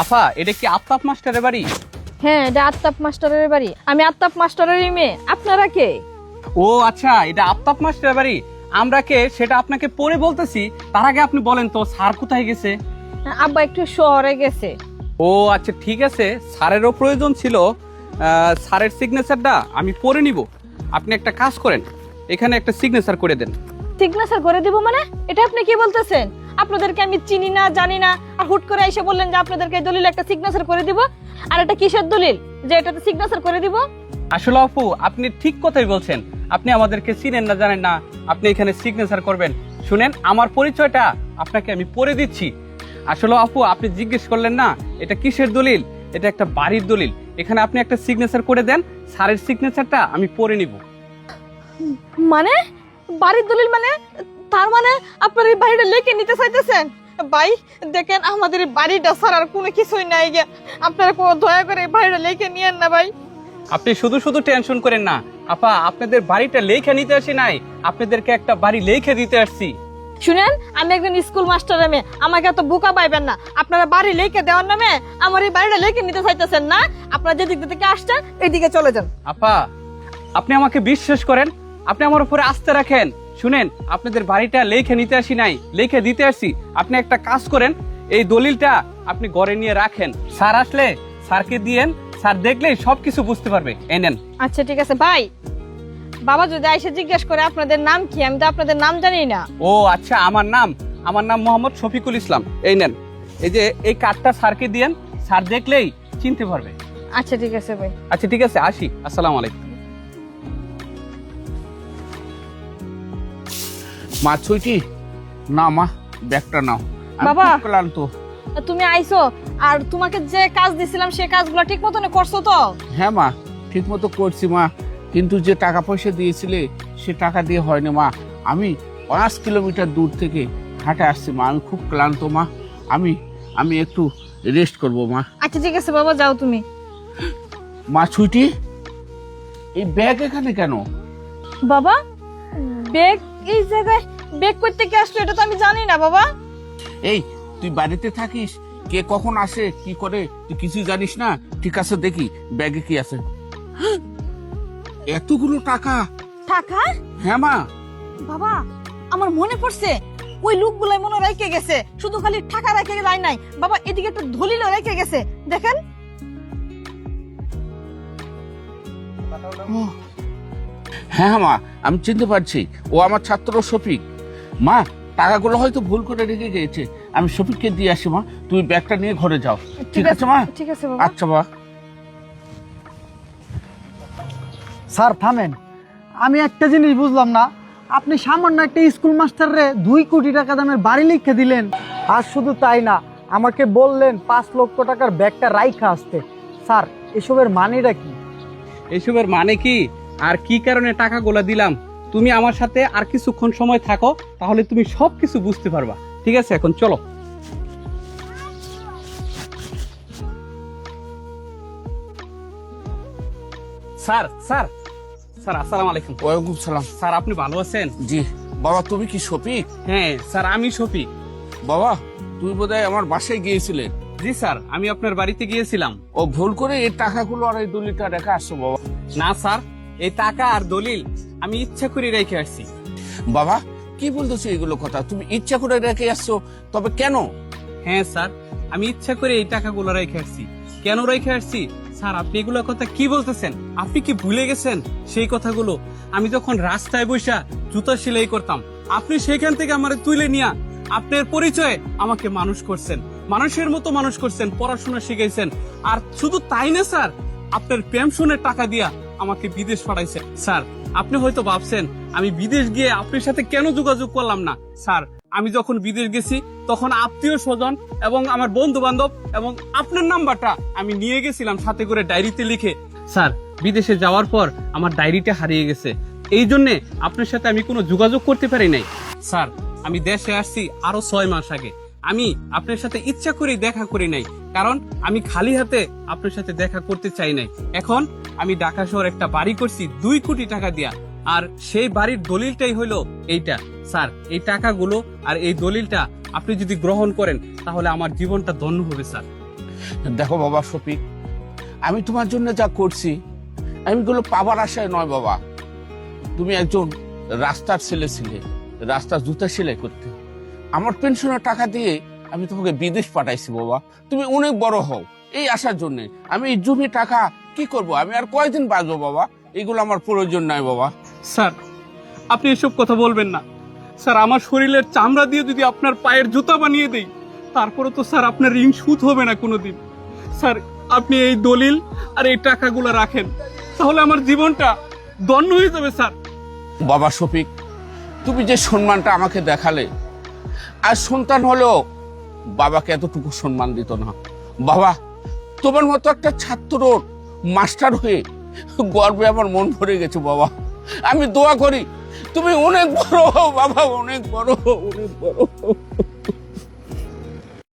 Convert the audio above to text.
আফা, এটা কি আফতাব মাস্টারের বাড়ি? হ্যাঁ, এটা আফতাব মাস্টারের বাড়ি। আমি আফতাব মাস্টারেরই মেয়ে। আপনারা কে? ও আচ্ছা, এটা আফতাব মাস্টারের বাড়ি। আমরা কে সেটা আপনাকে পরে বলতেছি, তার আগে আপনি বলেন তো স্যার কোথায় গেছে? আব্বা একটু শহরে গেছে। ও আচ্ছা, ঠিক আছে। স্যারেরও প্রয়োজন ছিল। স্যারের সিগনেচারটা আমি পরে নিব। আপনি একটা কাজ করেন, এখানে একটা সিগনেচার করে দেন। সিগনেচার করে দিব মানে? এটা আপনি কি বলতেছেন? আপনাদেরকে আমি চিনি না, জানি না, আর হুট করে এসে বললেন যে আপনাদেরকে এই দলিল একটা সিগনেচার করে দিব। আর এটা কিসের দলিল যে এটাতে সিগনেচার করে দিব? আসলে আপু, আপনি ঠিক কথাই বলছেন। আপনি আমাদেরকে চিনেন না, জানেন না, আপনি এখানে সিগনেচার করবেন। শুনেন, আমার পরিচয়টা আপনাকে আমি পরে দিচ্ছি। আসলে আপু, আপনি জিজ্ঞেস করলেন না এটা কিসের দলিল, এটা একটা বাড়ির দলিল। এখানে আপনি একটা সিগনেচার করে দেন, স্যারের সিগনেচারটা আমি পরে নিব। মানে বাড়ির দলিল মানে? তার মানে আপনার এই বাড়িটা লিখে নিতে চাইতেছেন? ভাই দেখেন, আমাদের এই বাড়িটা ছাড়া আর কোনো কিছুই নাই গে। আপনারা কোনো দয়া করে এই বাড়িটা লিখে নিয়েন না ভাই। আপনি শুধু শুধু টেনশন করেন না আপা, আপনাদের বাড়িটা লেখা নিতে আসি নাই, আপনাদেরকে একটা বাড়ি লেখা দিতে আসছি। শুনেন, আমি একজন স্কুল মাস্টারের মেয়ে, আমাকে এত বোকা পাইবেন না। আপনারা বাড়ি লিখে দেওয়ার নামে আমার এই বাড়িটা লিখে নিতে চাইতেছেন না। আপনারা যেদিক থেকে আসছেন এইদিকে চলে যান। আপা, আপনি আমাকে বিশ্বাস করেন, আপনি আমার উপরে আস্থা রাখেন। শুনেন, আপনাদের বাড়িটা লেখে নিতে আসি নাই, লেখে দিতে আসছি। আপনি একটা কাজ করেন, এই দলিলটা আপনি ঘরে নিয়ে রাখেন। স্যার আসলে স্যারকে দিয়েন, স্যার দেখলেই সবকিছু বুঝতে পারবে। এই নেন। আচ্ছা ঠিক আছে ভাই। বাবা যদি এসে জিজ্ঞেস করে আপনাদের নাম কি, আমি তো আপনাদের নাম জানি না। ও আচ্ছা, আমার নাম মোহাম্মদ শফিকুল ইসলাম। এই নেন, এই যে এই কার্ডটা স্যারকে দিয়েন, স্যার দেখলেই চিনতে পারবে। আচ্ছা ঠিক আছে ভাই। আচ্ছা ঠিক আছে, আসি। আসসালামু আলাইকুম। মা ছুটি না, মা ব্যাগটা নাও। আমি বাবা। খুব ক্লান্ত। তুমি আইছো, আর তোমাকে যে কাজ দিছিলাম সেই কাজগুলো ঠিক মতন করছো তো? হ্যাঁ মা, ঠিক মতো করছি মা, কিন্তু যে টাকা পয়সা দিয়েছিলে সে টাকা দিয়ে হয়নি মা। আমি 5 কিলোমিটার দূর থেকে হাঁটে আসছি মা, আমি খুব ক্লান্ত মা। আমি একটু রেস্ট করব মা। আচ্ছা ঠিক আছে বাবা, যাও তুমি। মা ছুটি, এই ব্যাগ এখানে কেন? বাবা, ব্যাগ এই জায়গায়? ব্যাগ করতে কি আসলো এটা তো আমি জানি না বাবা। এই তুই বাড়িতে থাকিস, কে কখন আসে কি করে তুই কিছুই জানিস না? ঠিক আছে, দেখি ব্যাগে কি আছে। এতগুলো টাকা! টাকা? হ্যাঁ মা। বাবা, আমার মনে পড়ছে, ওই লোকগুলাই মনে রেখে গেছে। শুধু খালি টাকা রেখে যায় নাই বাবা, এদিকে একটা দলিল রেখে গেছে, দেখেন। ও, হ্যাঁ মা, আমি চিনতে পারছি, ও আমার ছাত্র শফিক। মা, টাকাগুলো হয়তো ভুল করে রেখে গিয়েছে, আমি শফিককে দিয়ে আসি মা। তুমি ব্যাগটা নিয়ে ঘরে যাও। ঠিক আছে মা? ঠিক আছে বাবা। আচ্ছা মা। স্যার থামেন, আমি একটা জিনিস বুঝলাম না। আপনি সামান্য একটা স্কুল মাস্টাররে 2 কোটি টাকা দামের বাড়ি লিখে দিলেন, আর শুধু তাই না, আমাকে বললেন 5 লক্ষ টাকার ব্যাগটা রাইখা আসতে। স্যার, এসবের মানেটা কি? এসবের মানে কি আর কি কারণে টাকাগুলো দিলাম, তুমি আমার সাথে আর কিছুক্ষণ সময় থাকো, তাহলে তুমি সবকিছু বুঝতে পারবা। ঠিক আছে, এখন চলো। স্যার স্যার স্যার, আসসালামু আলাইকুম। ওয়ালাইকুম সালাম। স্যার, আপনি ভালো আছেন? জি বাবা, তুমি কি শফিক? হ্যাঁ স্যার, আমি শফিক। বাবা, তুমি বোধহয় আমার বাসায় গিয়েছিলে। জি স্যার, আমি আপনার বাড়িতে গিয়েছিলাম। ও ভুল করে এই টাকাগুলো আর এই দলিলটা রেখে আসছো বাবা। না স্যার, এই টাকা আর দলিল আমি ইচ্ছা করে রেখে আসছি। বাবা, কি বলতেছো এগুলো কথা? তুমি ইচ্ছা করে রেখে আসছো, তবে কেন? হ্যাঁ স্যার, আমি ইচ্ছা করে এই টাকাগুলো রেখে আসছি। কেন রেখে আসছি স্যার, আপনি এগুলোর কথা কি বলতেছেন? আপনি কি ভুলে গেছেন সেই কথাগুলো? আমি যখন রাস্তায় বসা জুতা সেলাই করতাম, আপনি সেখান থেকে আমারে তুলে নিয়া আপনার পরিচয়ে আমাকে মানুষ করছেন, মানুষের মতো মানুষ করছেন, পড়াশোনা শিখাইছেন। আর শুধু তাই না স্যার, আপনার পেনশনের টাকা দিয়া আমাকে বিদেশ পাঠাইছেন। স্যার, আপনি হয়তো ভাবছেন আমি বিদেশ গিয়ে আপনার সাথে কেন যোগাযোগ করলাম না। স্যার, আমি যখন বিদেশ গেছি তখন আত্মীয় স্বজন এবং আমার বন্ধু বান্ধব এবং আপনার নাম্বারটা আমি নিয়ে গেছিলাম সাথে করে ডায়েরিতে লিখে। স্যার, বিদেশে যাওয়ার পর আমার ডায়েরিটা হারিয়ে গেছে, এই জন্যে আপনার সাথে আমি কোনো যোগাযোগ করতে পারি নাই। স্যার, আমি দেশে আসছি আরো 6 মাস আগে। আমি আপনার সাথে ইচ্ছা করে দেখা করি নাই, কারণ আমি খালি হাতে আপনার সাথে দেখা করতে চাই নাই। এখন আমি ঢাকা শহর একটা বাড়ি করছি 2 কোটি টাকা দিয়া, আর সেই বাড়ির দলিলটাই হলো এইটা। স্যার, এই টাকাগুলো আর এই দলিলটা আপনি যদি গ্রহণ করেন তাহলে আমার জীবনটা ধন্য হবে স্যার। দেখো বাবা শফিক, আমি তোমার জন্য যা করছি আমি এগুলো পাবার আশায় নয় বাবা। তুমি একজন রাস্তার ছেলে ছিলে, রাস্তার জুতা সেলাই করতে। আমার পেনশনের টাকা দিয়ে আমি তোমাকে বিদেশ পাঠাইছি বাবা, তুমি অনেক বড় হও এই আশার জন্য। আমি এই জমি টাকা কি করব, আমি আর কয়দিন বাঁচবো বাবা, এগুলো আমার প্রয়োজন নাই বাবা। স্যার আপনি এসব কথা বলবেন না স্যার। আমার শরীরের চামড়া দিয়ে যদি আপনার পায়ের জুতা বানিয়ে দেই, তারপরে তো স্যার আপনার ঋণ সুদ হবে না কোনোদিন। স্যার আপনি এই দলিল আর এই টাকাগুলো রাখেন, তাহলে আমার জীবনটা ধন্য হয়ে যাবে স্যার। বাবা শফিক, তুমি যে সম্মানটা আমাকে দেখালে, আর সন্তান হলেও বাবাকে এতটুকু সম্মান দিত না। বাবা তোমার মতো একটা ছাত্র মাস্টার হয়ে গর্বে আমার মন ভরে গেছে বাবা। আমি দোয়া করি তুমি অনেক বড় হও বাবা, অনেক বড় হও, অনেক বড় হও।